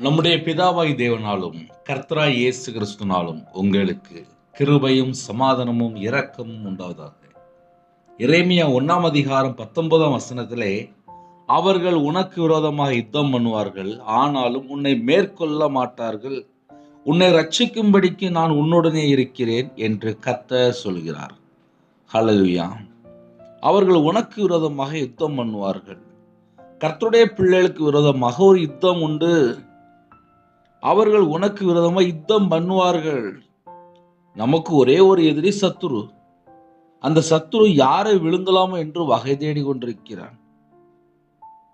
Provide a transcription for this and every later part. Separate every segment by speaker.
Speaker 1: நம்முடைய பிதாவாய் தேவனாலும் கர்த்தராய் இயேசு கிறிஸ்துனாலும் உங்களுக்கு கிருபையும் சமாதானமும் இரக்கமும் உண்டாவதாக. எரேமியா 1 அதிகாரம் 19 அவர்கள் உனக்கு விரோதமாக யுத்தம் பண்ணுவார்கள், ஆனாலும் உன்னை மேற்கொள்ள மாட்டார்கள். உன்னை ரட்சிக்கும்படிக்கு நான் உன்னுடனே இருக்கிறேன் என்று கர்த்தர் சொல்கிறார். ஹல்லேலூயா. அவர்கள் உனக்கு விரோதமாக யுத்தம் பண்ணுவார்கள். கர்த்தருடைய பிள்ளைகளுக்கு விரோதமாக ஒரு யுத்தம் உண்டு. அவர்கள் உனக்கு விரோதமா யுத்தம் பண்ணுவார்கள். நமக்கு ஒரே ஒரு எதிரி சத்துரு. அந்த சத்துரு யாரை விழுங்கலாமோ என்று வகை தேடி கொண்டிருக்கிறான்.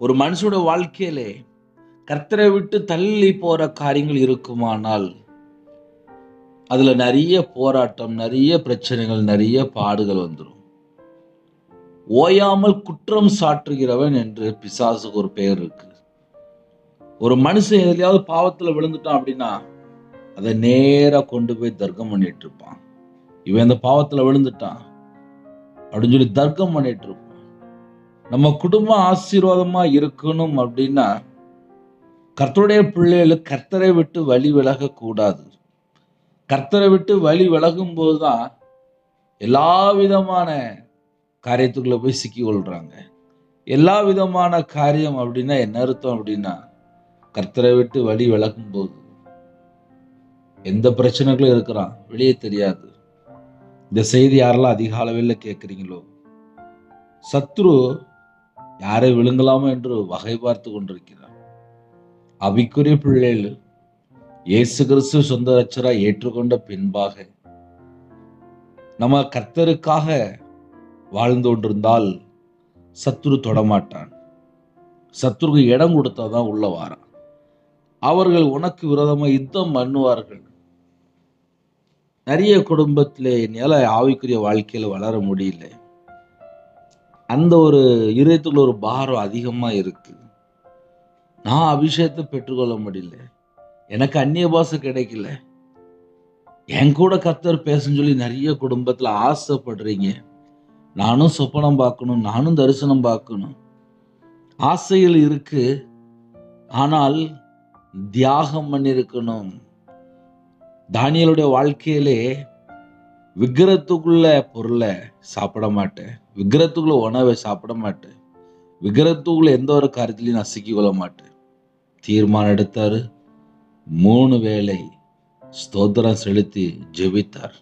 Speaker 1: ஒரு மனுஷனோட வாழ்க்கையிலே கர்த்தரை விட்டு தள்ளி போற காரியங்கள் இருக்குமானால் அதுல நிறைய போராட்டம், நிறைய பிரச்சனைகள், நிறைய பாடுகள் வந்துடும். ஓயாமல் குற்றம் சாட்டுகிறவன் என்று பிசாசுக்கு ஒரு பெயர் இருக்கு. ஒரு மனுஷன் எதுலையாவது பாவத்துல விழுந்துட்டான் அப்படின்னா அதை நேரா கொண்டு போய் தர்க்கம் பண்ணிட்டு இருப்பான். இவன் இந்த பாவத்துல விழுந்துட்டான் அப்படின்னு சொல்லி தர்க்கம் பண்ணிட்டு இருப்பான். நம்ம குடும்பம் ஆசீர்வாதமா இருக்கணும் அப்படின்னா கர்த்தருடைய பிள்ளைகளுக்கு கர்த்தரை விட்டு வழி விலக கூடாது. கர்த்தரை விட்டு வழி விலகும் போதுதான் எல்லா விதமான காரியத்துக்குள்ள போய் சிக்கி கொள்றாங்க. எல்லா விதமான காரியம் அப்படின்னா என்ன அர்த்தம் அப்படின்னா, கர்த்தரை விட்டு வழி விலகும் போது எந்த பிரச்சனைகளும் இருக்கிறான் வெளியே தெரியாது. இந்த செய்தி யாரெல்லாம் அதிக அளவில் கேட்குறீங்களோ, சத்ரு யாரை விழுங்கலாமோ என்று வகை பார்த்து கொண்டிருக்கிறார். அபிக்குரிய பிள்ளைகள் இயேசு கிறிஸ்து சொந்த ரட்சகராய் ஏற்றுக்கொண்ட பின்பாக நம்ம கர்த்தருக்காக வாழ்ந்து கொண்டிருந்தால் சத்ரு தொடமாட்டான். சத்ருக்கு இடம் கொடுத்தாதான் உள்ள வாரான். அவர்கள் உனக்கு விரோதமா யுத்தம் பண்ணுவார்கள். நிறைய குடும்பத்திலே என்னால ஆவிக்குரிய வாழ்க்கையில வளர முடியல. அந்த ஒரு இதயத்துக்குள்ள ஒரு பாரம் அதிகமா இருக்கு. நான் அபிஷேகத்தை பெற்றுக்கொள்ள முடியல. எனக்கு அந்நிய பாஷை கிடைக்கல. என் கூட கர்த்தர் பேசுன்னு சொல்லி நிறைய குடும்பத்துல ஆசைப்படுறீங்க. நானும் சொப்பனம் பார்க்கணும், நானும் தரிசனம் பார்க்கணும், ஆசைகள் இருக்கு. ஆனால் தியாகம் பண்ணிருக்கணும். தானியேலுடைய வாழ்க்கையிலே விக்கிரத்துக்குள்ள பொருளை சாப்பிட மாட்டேன், விக்கிரத்துக்குள்ள உணவை சாப்பிட மாட்டேன், விக்கிரத்துக்குள்ள எந்த ஒரு காரியத்திலையும் நான் சிக்கிக்கொள்ள மாட்டேன் தீர்மானம் எடுத்தாரு. 3 வேளை ஸ்தோத்திரம் செலுத்தி ஜெபித்தார்.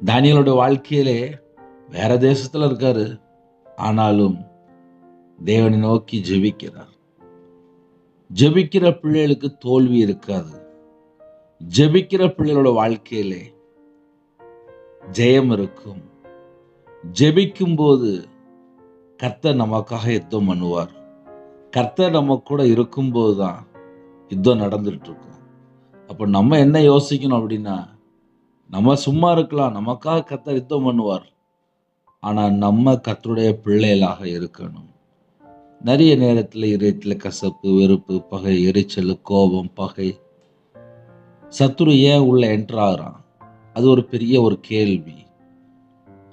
Speaker 1: தானியேலுடைய வாழ்க்கையிலே வேற தேசத்துல இருக்காரு, ஆனாலும் தேவனை நோக்கி ஜெபிக்கிறார். ஜெபிக்கிற பிள்ளைகளுக்கு தோல்வி இருக்காது. ஜெபிக்கிற பிள்ளைகளோட வாழ்க்கையிலே ஜெயம் இருக்கும். ஜெபிக்கும் போது கர்த்தர் நமக்காக யுத்தம் பண்ணுவார். கர்த்தர் நம்ம கூட இருக்கும்போது தான் யுத்தம் நடந்துட்டு இருக்கும். அப்ப நம்ம என்ன யோசிக்கணும் அப்படின்னா, நம்ம சும்மா இருக்கலாம், நமக்காக கர்த்தர் யுத்தம் பண்ணுவார். ஆனா நம்ம கர்த்தருடைய பிள்ளைகளாக இருக்கணும். நிறைய நேரத்தில் இதயத்துல கசப்பு, வெறுப்பு, பகை, எரிச்சல், கோபம், பகை, சத்துரு ஏன் உள்ள என்டர் ஆகுறான்? அது ஒரு பெரிய ஒரு கேள்வி.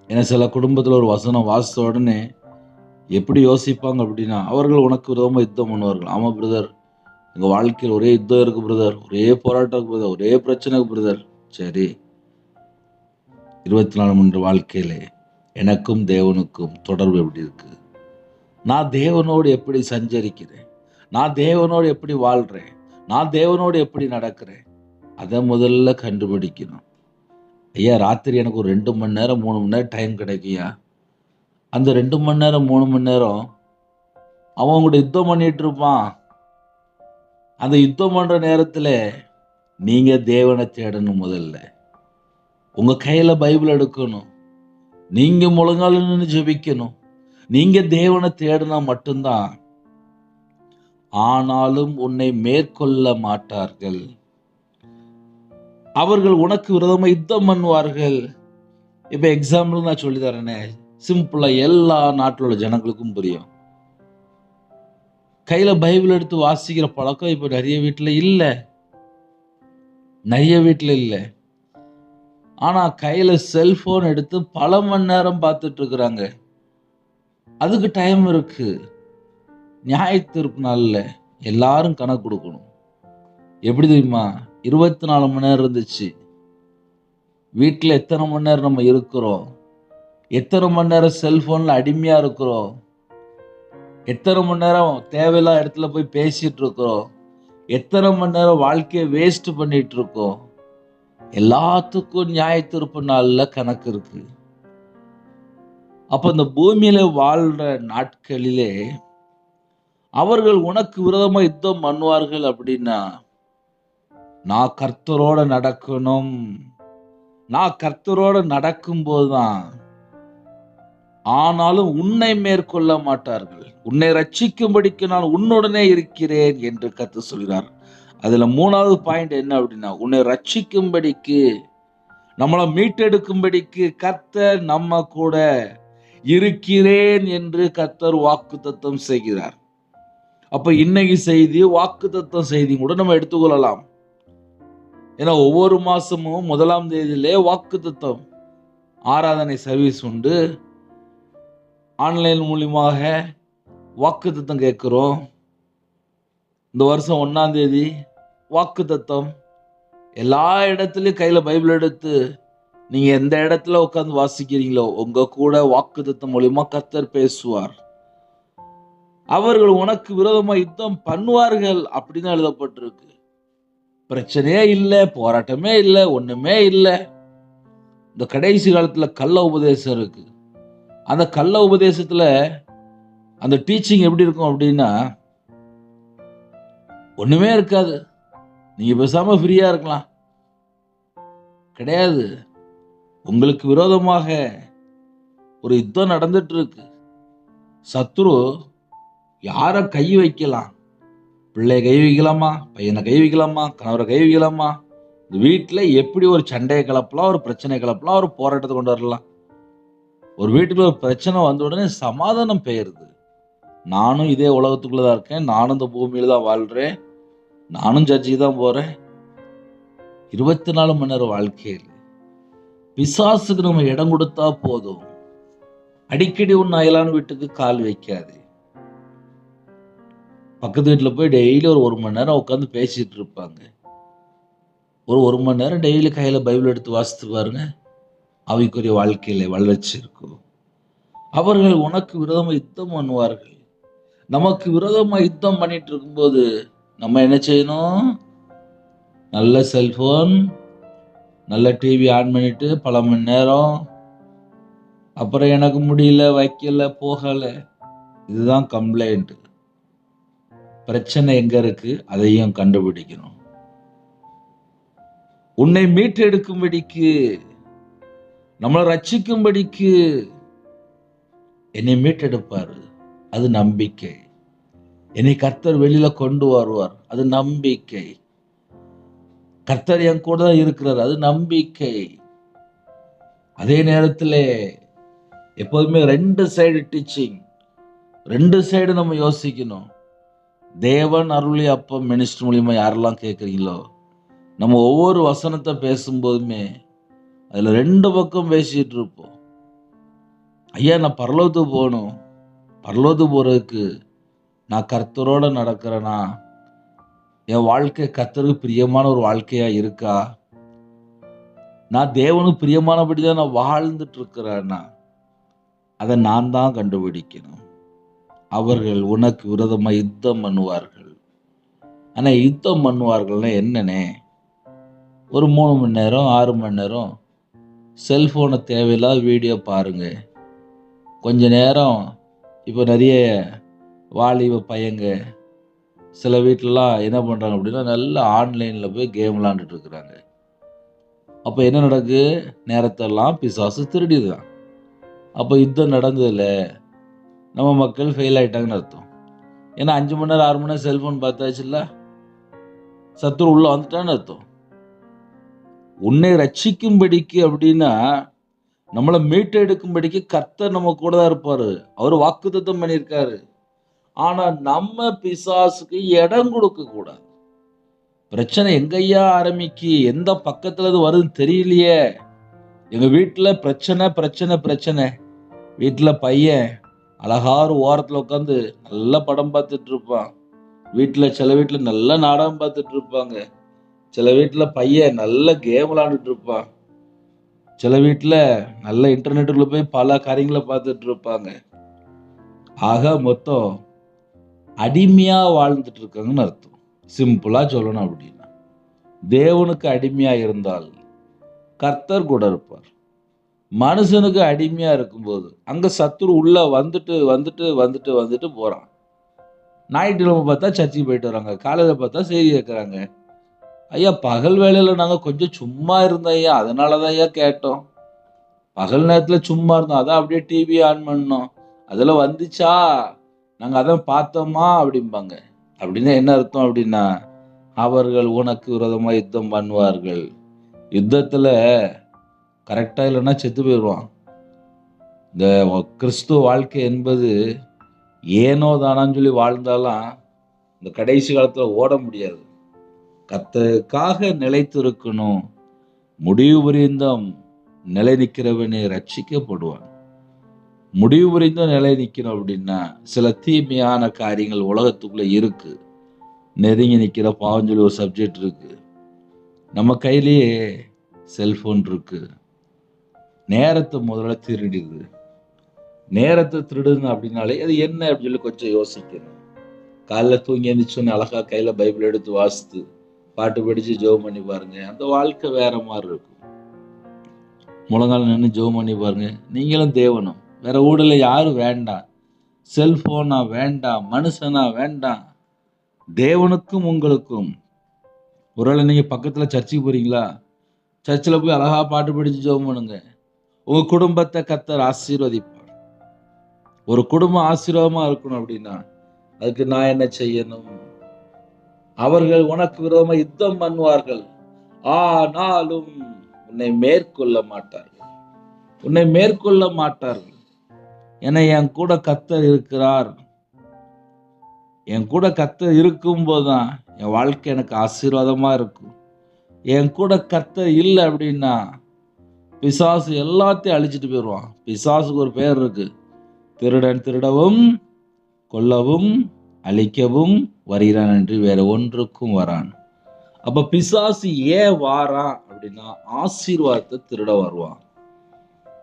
Speaker 1: ஏன்னா சில குடும்பத்துல ஒரு வசனம் வாசித்த உடனே எப்படி யோசிப்பாங்க அப்படின்னா, அவர்கள் உனக்கு விரோதமா யுத்தம் பண்ணுவார்கள். ஆமா பிரதர், எங்க வாழ்க்கையில் ஒரே யுத்தம் இருக்கு பிரதர், ஒரே போராட்டம் இருக்கு பிரதர், ஒரே பிரச்சனை பிரதர். சரி, 24 மணி வாழ்க்கையிலே எனக்கும் தேவனுக்கும் தொடர்பு எப்படி இருக்கு? நான் தேவனோடு எப்படி சஞ்சரிக்கிறேன்? நான் தேவனோடு எப்படி வாழ்றேன்? நான் தேவனோடு எப்படி நடக்கிறேன்? அதை முதல்ல கண்டுபிடிக்கணும். ஐயா, ராத்திரி எனக்கு ஒரு 2 மணி நேரம் 3 மணி நேரம் டைம் கிடைக்குயா. அந்த 2 மணி நேரம் 3 மணி நேரம் அவன் கூட யுத்தம் பண்ணிட்டு இருப்பான். அந்த யுத்தம் பண்ற நேரத்துல நீங்க தேவனை தேடணும். முதல்ல உங்க கையில பைபிள் எடுக்கணும். நீங்க முழங்கால நின்று ஜெபிக்கணும். நீங்க தேவனை தேடினா மட்டும்தான். ஆனாலும் உன்னை மேற்கொள்ள மாட்டார்கள். அவர்கள் உனக்கு விரோதமா யுத்தம் பண்ணுவார்கள். இப்ப எக்ஸாம்பிள் நான் சொல்லி தரேனே, சிம்பிளா எல்லா நாட்டில் உள்ள ஜனங்களுக்கும் புரியும். கையில பைபிள் எடுத்து வாசிக்கிற பழக்கம் இப்ப நிறைய வீட்டுல இல்ல. நிறைய வீட்டுல இல்ல. ஆனா கையில செல்போன் எடுத்து பல மணி நேரம் பார்த்துட்டு இருக்கிறாங்க. அதுக்கு டைம் இருக்கு. நியாய தீர்ப்பு நாள்ல எல்லாரும் கணக்கு கொடுக்கணும். எப்படி தெரியுமா? 24 மணி நேரம் இருந்துச்சு. வீட்டில் எத்தனை மணி நேரம் நம்ம இருக்கிறோம்? எத்தனை மணி நேரம் செல்போன்ல அடிமையா இருக்கிறோம்? எத்தனை மணி நேரம் தேவையில்லாத இடத்துல போய் பேசிட்டு இருக்கிறோம்? எத்தனை மணி நேரம் வாழ்க்கையை வேஸ்ட் பண்ணிட்டு இருக்கோம்? எல்லாத்துக்கும் நியாய தீர்ப்பு நாள்ல கணக்கு இருக்கு. அப்ப இந்த பூமியில வாழ்ற நாட்களிலே அவர்கள் உனக்கு விரோதமா யுத்தம் பண்ணுவார்கள் அப்படின்னா, நான் கர்த்தரோட நடக்கணும். நான் கர்த்தரோட நடக்கும்போதுதான். ஆனாலும் உன்னை மேற்கொள்ள மாட்டார்கள். உன்னை ரட்சிக்கும்படிக்கு நான் உன்னுடனே இருக்கிறேன் என்று கர்த்தர் சொல்கிறார். அதுல 3வது பாயிண்ட் என்ன அப்படின்னா, உன்னை ரட்சிக்கும்படிக்கு, நம்மளை மீட்டெடுக்கும்படிக்கு கர்த்தர் நம்ம கூட இருக்கிறேன் என்று கர்த்தர் வாக்குத்தத்தம் செய்கிறார். அப்ப இன்னைக்கு செய்தி வாக்குத்தத்தம் செய்தி கூட நம்ம எடுத்துக்கொள்ளலாம். ஏன்னா ஒவ்வொரு மாசமும் 1ஆம் தேதியிலே வாக்குத்தத்தம் ஆராதனை சர்வீஸ் உண்டு. ஆன்லைன் மூலியமாக வாக்குத்தத்தம் கேட்கிறோம். இந்த வருஷம் 1ஆம் தேதி வாக்குத்தத்தம். எல்லா இடத்துலயும் கையில பைபிள் எடுத்து நீங்க எந்த இடத்துல உட்கார்ந்து வாசிக்கிறீங்களோ உங்க கூட வாக்குத்தத்தம் மூலியமா கர்த்தர் பேசுவார். அவர்கள் உனக்கு விரோதமா யுத்தம் பண்ணுவார்கள் அப்படின்னு எழுதப்பட்டிருக்கு. பிரச்சனையே இல்லை, போராட்டமே இல்லை, ஒண்ணுமே இல்லை. இந்த கடைசி காலத்துல கள்ள உபதேசம் இருக்கு. அந்த கள்ள உபதேசத்துல அந்த டீச்சிங் எப்படி இருக்கும் அப்படின்னா, ஒண்ணுமே இருக்காது, நீங்க பேசாம ஃப்ரீயா இருக்கலாம். கிடையாது. உங்களுக்கு விரோதமாக ஒரு யுத்தம் நடந்துட்டு இருக்கு. சத்துரு யார கை வைக்கலாம்? பிள்ளை கை வைக்கலாமா? பையனை கை வைக்கலாமா? கணவரை கை வைக்கலாமா? வீட்டுல எப்படி ஒரு சண்டையை கிளப்பலாம், ஒரு பிரச்சனை கிளப்பலாம், ஒரு போராட்டத்தை கொண்டு வரலாம். ஒரு வீட்டுக்குள்ள ஒரு பிரச்சனை வந்த உடனே சமாதானம் பெயருது. நானும் இதே உலகத்துக்குள்ளதான் இருக்கேன், நானும் இந்த பூமியில தான் வாழ்றேன், நானும் சர்ச்சுக்கு தான் போறேன். 24 மணி நேரம் வாழ்க்கையில் பிசாசுக்கு நம்ம இடம் கொடுத்தா போதும். அடிக்கடி உன் அயலான வீட்டுக்கு கால் வைக்காது. பக்கத்து வீட்டில் போய் டெய்லி ஒரு மணி நேரம் உட்காந்து பேசிட்டு இருப்பாங்க. ஒரு மணி நேரம் டெய்லி கையில பைபிள் எடுத்து வாசித்து பாருங்க, அவைக்குரிய வாழ்க்கையில வளர்ச்சி இருக்கும். அவர்கள் உனக்கு விரோதமா யுத்தம் பண்ணுவார்கள். நமக்கு விரோதமா யுத்தம் பண்ணிட்டு இருக்கும்போது நம்ம என்ன செய்யணும்? நல்ல செல்போன், நல்ல டிவி ஆன் பண்ணிட்டு பல மணி நேரம், அப்புறம் எனக்கு முடியல, வைக்கல, போகல, இதுதான் கம்ப்ளைண்ட். பிரச்சனை எங்க இருக்கு அதையும் கண்டுபிடிக்கணும். உன்னை மீட்டெடுக்கும்படிக்கு, நம்மளை ரட்சிக்கும்படிக்கு என்னை மீட்டெடுப்பாரு, அது நம்பிக்கை. என்னை கர்த்தர் வெளியில கொண்டு வருவார், அது நம்பிக்கை. கர்த்தர் என் கூட தான் இருக்கிறார், அது நம்பிக்கை. அதே நேரத்தில் எப்போதுமே 2 சைடு டீச்சிங், 2 சைடு நம்ம யோசிக்கணும். தேவன் அருளி அப்பம் மினிஸ்டர் மூலியமா யாரெல்லாம் கேட்குறீங்களோ, நம்ம ஒவ்வொரு வசனத்தை பேசும்போதுமே அதுல 2 பக்கம் பேசிட்டு இருப்போம். ஐயா, நான் பரலோகத்துக்கு போகணும், பரலோகத்துக்கு போறதுக்கு நான் கர்த்தரோட நடக்கிறேனா? என் வாழ்க்கை கர்த்தருக்கு பிரியமான ஒரு வாழ்க்கையா இருக்கா? நான் தேவனுக்கு பிரியமானபடிதான் நான் வாழ்ந்துட்டு இருக்கிறேன்னா? அதை நான் தான் கண்டுபிடிக்கணும். அவர்கள் உனக்கு விரோதமா யுத்தம் பண்ணுவார்கள். ஆனா யுத்தம் பண்ணுவார்கள்னா என்னன்னே? ஒரு 3 மணி நேரம் 6 மணி நேரம் செல்போனை தேவையில்லாத வீடியோ பாருங்க. கொஞ்ச நேரம் இப்போ நிறைய வாலிப பையங்க சில வீட்டிலலாம் என்ன பண்ணுறாங்க அப்படின்னா, நல்லா ஆன்லைனில் போய் கேம் விளாண்டுட்டு இருக்கிறாங்க. அப்போ என்ன நடக்கு? நேரத்தெல்லாம் பிசாசு திருடிடுறான். அப்போ யுத்தம் நடந்ததில்ல, நம்ம மக்கள் ஃபெயில் ஆகிட்டாங்கன்னு அர்த்தம். ஏன்னா 5 மணி நேரம் 6 மணி நேரம் செல்ஃபோன் பார்த்தாச்சுல்ல, சத்துரு உள்ள வந்துட்டான்னு அர்த்தம். உன்னை ரட்சிக்கும்படிக்கு அப்படின்னா, நம்மளை மீட்டெடுக்கும்படிக்கு கர்த்தர் நம்ம கூட தான் இருப்பாரு. அவர் வாக்குத்தத்தம் பண்ணியிருக்காரு. ஆனா நம்ம பிசாசுக்கு இடம் கொடுக்க கூடாது. பிரச்சனை எங்கய்யா ஆரம்பிக்கு, எந்த பக்கத்துல இது வருதுன்னு தெரியலையே. எங்க வீட்டுல பிரச்சனை பிரச்சனை பிரச்சனை. வீட்டுல பையன் அழகா ஒரு ஓரத்துல உட்காந்து நல்ல படம் பார்த்துட்டு இருப்பான். சில வீட்டில் நல்ல நாடகம் பார்த்துட்டு இருப்பாங்க. சில வீட்டில் பையன் நல்ல கேம் விளாண்டுட்டு இருப்பான். சில வீட்டில் நல்ல இன்டர்நெட்டுக்குள்ள போய் பல காரியங்களை பார்த்துட்டு இருப்பாங்க. ஆக மொத்தம் அடிமையா வாழ்ந்துட்டு இருக்காங்கன்னு அர்த்தம். சிம்பிளா சொல்லணும் அப்படின்னா, தேவனுக்கு அடிமையா இருந்தால் கர்த்தர் கூட இருப்பார். மனுஷனுக்கு அடிமையா இருக்கும்போது அங்க சத்துரு உள்ள வந்துட்டு வந்துட்டு வந்துட்டு வந்துட்டு போறான். ஞாயிற்றுக்கிழமை பார்த்தா சர்ச்சுக்கு போயிட்டு வராங்க, காலையில பார்த்தா செய்தி கேட்கறாங்க. ஐயா, பகல் வேலையில நாங்க கொஞ்சம் சும்மா இருந்தோம் ஐயா, அதனாலதான் ஐயா கேட்டோம். பகல் நேரத்துல சும்மா இருந்தோம், அதான் அப்படியே டிவி ஆன் பண்ணோம், அதுல வந்துச்சா நாங்க அதான் பார்த்தோமா அப்படிம்பாங்க. அப்படின்னா என்ன அர்த்தம் அப்படின்னா, அவர்கள் உனக்கு விரோதமா யுத்தம் பண்ணுவார்கள். யுத்தத்துல கரெக்டா இல்லைன்னா செத்து போயிடுவான். இந்த கிறிஸ்துவ வாழ்க்கை என்பது ஏனோ தானான்னு சொல்லி வாழ்ந்தாலாம் இந்த கடைசி காலத்துல ஓட முடியாது. கர்த்தருக்காக நிலைத்து இருக்கணும். முடிவு பரியந்தம் நிலை நிற்கிறவனே ரட்சிக்கப்படுவான். முடிவு பரியந்தம் நிலை நிற்கணும் அப்படின்னா சில தீமையான காரியங்கள் உலகத்துக்குள்ள இருக்கு. நெருங்கி நிற்கிற பாவம் சொல்லி ஒரு சப்ஜெக்ட் இருக்கு. நம்ம கையிலேயே செல்போன் இருக்கு. நேரத்தை முதல்ல திருடிடுது. நேரத்தை திருடுது அப்படின்னாலே அது என்ன அப்படின்னு சொல்லி கொஞ்சம் யோசிக்கணும். காலைல தூங்கி எழுந்திரிச்சோன்னு அழகா கையில பைபிள் எடுத்து வாசித்து பாட்டு படிச்சு ஜெபம் பண்ணி பாருங்க, அந்த வாழ்க்கை வேற மாதிரி இருக்கும். முழங்கால் நின்று ஜெபம் பண்ணி பாருங்க, நீங்களும் தேவனும். வேற ஊடல யாரும் வேண்டாம், செல்போனா வேண்டாம், மனுஷனா வேண்டாம். தேவனுக்கும் உங்களுக்கும். ஒருவேளை நீங்க பக்கத்துல சர்ச்சுக்கு போறீங்களா, சர்ச்சில் போய் அழகா பாட்டு படிச்சு ஜெபம் பண்ணுங்க. உங்க குடும்பத்தை கர்த்தர் ஆசீர்வதிப்பார். ஒரு குடும்பம் ஆசீர்வாதமா இருக்கணும் அப்படின்னா அதுக்கு நான் என்ன செய்யணும்? அவர்கள் உனக்கு விரோதமா யுத்தம் பண்ணுவார்கள், ஆனாலும் உன்னை மேற்கொள்ள மாட்டார்கள். உன்னை மேற்கொள்ள மாட்டார்கள். ஏன்னா என் கூட கர்த்தர் இருக்கிறார். என் கூட கர்த்தர் இருக்கும் போதுதான் என் வாழ்க்கை எனக்கு ஆசீர்வாதமா இருக்கும். என் கூட கர்த்தர் இல்லை அப்படின்னா பிசாசு எல்லாத்தையும் அழிச்சிட்டு போயிடுவான். பிசாசுக்கு ஒரு பேர் இருக்கு, திருடன் திருடவும் கொல்லவும் அழிக்கவும் வருகிறான் என்று வேற ஒன்றுக்கும் வரான். அப்ப பிசாசு ஏன் வாரான் அப்படின்னா ஆசீர்வாதத்தை திருட வருவான்.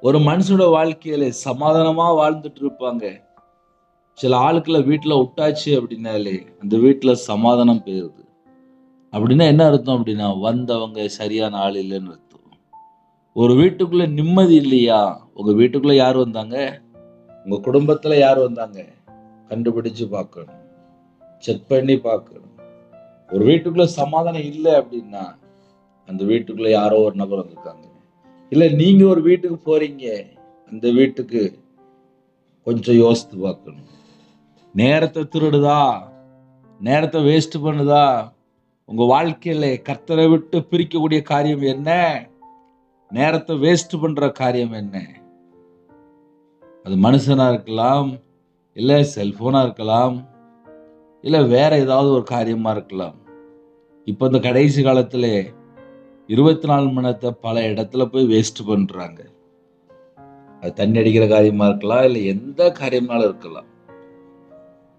Speaker 1: ஒரு மனுஷனோட வாழ்க்கையில சமாதானமா வாழ்ந்துட்டு இருப்பாங்க. சில ஆளுக்களை வீட்டுல விட்டாச்சு அப்படின்னாலே அந்த வீட்டுல சமாதானம் போயிருது. அப்படின்னா என்ன அர்த்தம் அப்படின்னா வந்தவங்க சரியான ஆள் இல்லைன்னு அர்த்தம். ஒரு வீட்டுக்குள்ள நிம்மதி இல்லையா, உங்க வீட்டுக்குள்ள யார் வந்தாங்க, உங்க குடும்பத்துல யார் வந்தாங்க, கண்டுபிடிச்சு பார்க்கணும், செக் பண்ணி பார்க்கணும். ஒரு வீட்டுக்குள்ள சமாதானம் இல்லை அப்படின்னா அந்த வீட்டுக்குள்ள யாரோ ஒரு நபர் வந்திருக்காங்க. இல்ல நீங்க ஒரு வீட்டுக்கு போறீங்க, அந்த வீட்டுக்கு கொஞ்சம் யோசித்து பார்க்கணும். நேரத்தை திருடுதா, நேரத்தை வேஸ்ட் பண்ணுதா? உங்க வாழ்க்கையில கர்த்தரை விட்டு பிரிக்கக்கூடிய காரியம் என்ன? நேரத்தை வேஸ்ட் பண்ற காரியம் என்ன? அது மனுஷனா இருக்கலாம், இல்ல செல்போனா இருக்கலாம், இல்ல வேற ஏதாவது ஒரு காரியமா இருக்கலாம். இப்ப இந்த கடைசி காலத்துல 24 மணி நேரத்தை பல இடத்துல போய் வேஸ்ட் பண்றாங்க. அது தண்ணி அடிக்கிற காரியமா இருக்கலாம், இல்ல எந்த காரியம்னாலும் இருக்கலாம்.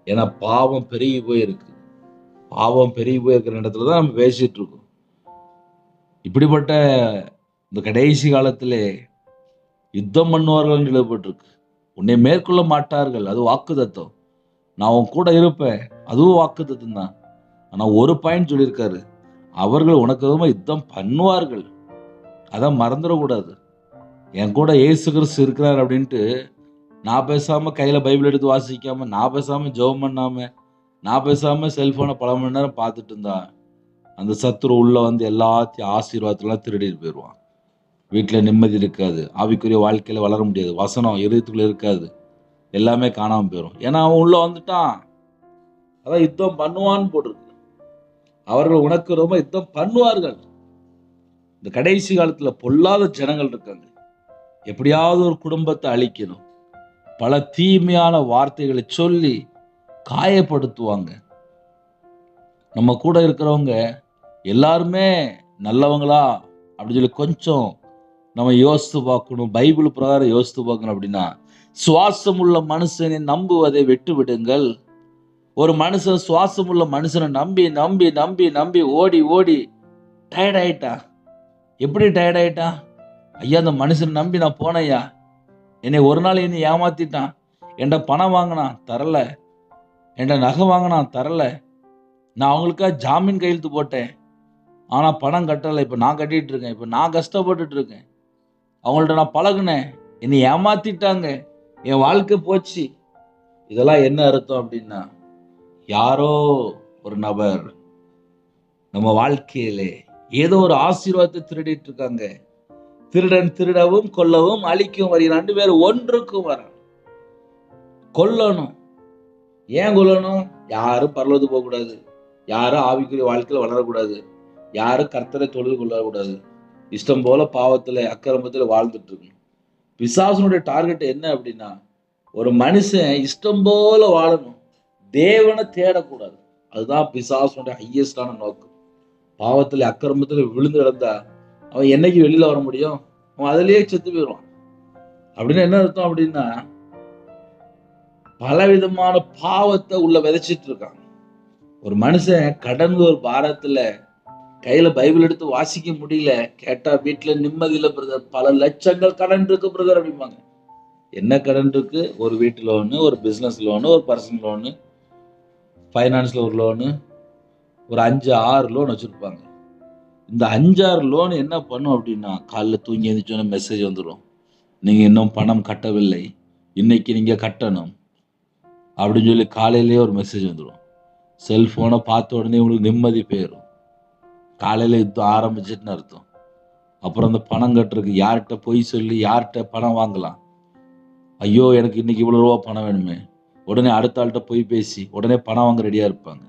Speaker 1: ஏன்னா பாவம் பெருகி போயிருக்கு. பாவம் பெருகி போயிருக்கிற இடத்துலதான் நம்ம பேசிட்டு இருக்கோம். இப்படிப்பட்ட இந்த கடைசி காலத்திலே யுத்தம் பண்ணுவார்கள் எழுதப்பட்டிருக்கு. உன்னை மேற்கொள்ள மாட்டார்கள், அது வாக்குத்தத்தம். நான் உன் கூட இருப்பேன், அதுவும் வாக்குத்தத்தம் தான். ஆனா ஒரு பாயிண்ட் சொல்லியிருக்காரு, அவர்கள் உனக்கு விதமா யுத்தம் பண்ணுவார்கள். அதான் மறந்துடக்கூடாது. என் கூட இயேசு கிறிஸ்து இருக்கிறார் அப்படின்ட்டு நான் பேசாம கையில பைபிள் எடுத்து வாசிக்காம, நான் பேசாம ஜெபம் பண்ணாம, நான் பேசாம செல்போனை பல மணி நேரம் பார்த்துட்டு இருந்தா அந்த சத்துரு உள்ள வந்து எல்லாத்தையும் ஆசீர்வாதத்தெல்லாம் திருடிட்டு போயிடுவான். வீட்டுல நிம்மதி இருக்காது, ஆவிக்குரிய வாழ்க்கையில வளர முடியாது, வசனம் இதயத்துக்குள்ள இருக்காது, எல்லாமே காணாம போயிடும். ஏன்னா அவன் உள்ள வந்துட்டான். அதான் யுத்தம் பண்ணுவான்னு போட்டிருக்கு. அவர்கள் உனக்கு ரொம்ப யுத்தம் பண்ணுவார்கள். இந்த கடைசி காலத்துல பொல்லாத ஜனங்கள் இருக்காங்க. எப்படியாவது ஒரு குடும்பத்தை அழிக்கணும், பல தீமையான வார்த்தைகளை சொல்லி காயப்படுத்துவாங்க. நம்ம கூட இருக்கிறவங்க எல்லாருமே நல்லவங்களா அப்படின்னு சொல்லி கொஞ்சம் நம்ம யோசித்து பார்க்கணும். பைபிள் பிரகாரம் யோசித்து பார்க்கணும். அப்படின்னா சுவாசம் உள்ள மனுஷனை நம்புவதை விட்டு விடுங்கள், ஒரு மனுஷன், சுவாசம் உள்ள மனுஷனை நம்பி நம்பி நம்பி நம்பி ஓடி ஓடி டயர்ட் ஆயிட்டான். எப்படி டயர்ட் ஆயிட்டான்? ஐயா, அந்த மனுஷனை நம்பி நான் போனேன் ஐயா, என்னை ஒரு நாள் என்னை ஏமாத்திட்டான். என்கிட்ட பணம் வாங்கினான், தரல. என்கிட்ட நகை வாங்கினான், தரல. நான் அவங்களுக்காக ஜாமீன் கையெழுத்து போட்டேன், ஆனா பணம் கட்டலை. இப்ப நான் கட்டிட்டு இருக்கேன். இப்ப நான் கஷ்டப்பட்டுட்டு இருக்கேன். அவங்கள்ட்ட நான் பழகுனேன், என்னை ஏமாத்திட்டாங்க, என் வாழ்க்கை போச்சு. இதெல்லாம் என்ன அர்த்தம் அப்படின்னா, யாரோ ஒரு நபர் நம்ம வாழ்க்கையிலே ஏதோ ஒரு ஆசீர்வாதத்தை திருடிட்டு இருக்காங்க. திருடன் திருடவும் கொல்லவும் அழிக்கவும் வருகிறான், வேற ஒன்றுக்கும் வர. கொல்லணும். ஏன் கொல்லணும்? யாரும் பரலோகத்துக்கு போக கூடாது, யாரும் ஆவிக்குரிய வாழ்க்கையில வளரக்கூடாது, யாரும் கர்த்தரை தொழுது கொள்ளக்கூடாது, இஷ்டம் போல பாவத்துல அக்கிரமத்துல வாழ்ந்துட்டு இருக்கணும். பிசாசனுடைய டார்கெட் என்ன அப்படின்னா, ஒரு மனுஷன் இஷ்டம் போல வாழணும், தேவனை தேடக்கூடாது. அதுதான் பிசாசனுடைய ஹையஸ்டான நோக்கம். பாவத்துல அக்கிரமத்துல விழுந்து கிடந்தா அவன் என்னைக்கு வெளியில வர முடியும்? அவன் அதிலேயே செத்து போயிடுவான். அப்படின்னு என்ன அர்த்தம் அப்படின்னா, பலவிதமான பாவத்தை உள்ள விதைச்சிட்டு இருக்கான். ஒரு மனுஷன் கடந்து ஒரு பாரத்துல கையில பைபிள் எடுத்து வாசிக்க முடியல, கேட்டா வீட்டுல நிம்மதி இல்ல பிரதர், பல லட்சங்கள் கடன் இருக்கு பிரதர் அப்படிம்பாங்க. என்ன கடன் இருக்கு? ஒரு வீட்டு லோனு, ஒரு பிசினஸ் லோனு, ஒரு பர்சனல் லோனு, ஃபைனான்ஸ்ல ஒரு லோனு, ஒரு 5-6 லோன் வச்சிருப்பாங்க. இந்த 5-6 லோன் என்ன பண்ணும் அப்படின்னா, காலைல தூங்கி எழுந்திரிச்சோன்னா மெசேஜ் வந்துடும், நீங்க இன்னும் பணம் கட்டவில்லை, இன்னைக்கு நீங்க கட்டணும் அப்படின்னு சொல்லி காலையிலேயே ஒரு மெசேஜ் வந்துடும். செல்போனை பார்த்த உடனே உங்களுக்கு நிம்மதி போயிடும். காலையில யுத்தம் ஆரம்பிச்சிட்டுன்னு அர்த்தம். அப்புறம் அந்த பணம் கட்டுறதுக்கு யார்கிட்ட பொய் சொல்லி யார்கிட்ட பணம் வாங்கலாம்? ஐயோ, எனக்கு இன்னைக்கு இவ்வளோ ரூபா பணம் வேணுமே, உடனே அடுத்த ஆள்கிட்ட பொய் பேசி உடனே பணம் வாங்க ரெடியா இருப்பாங்க.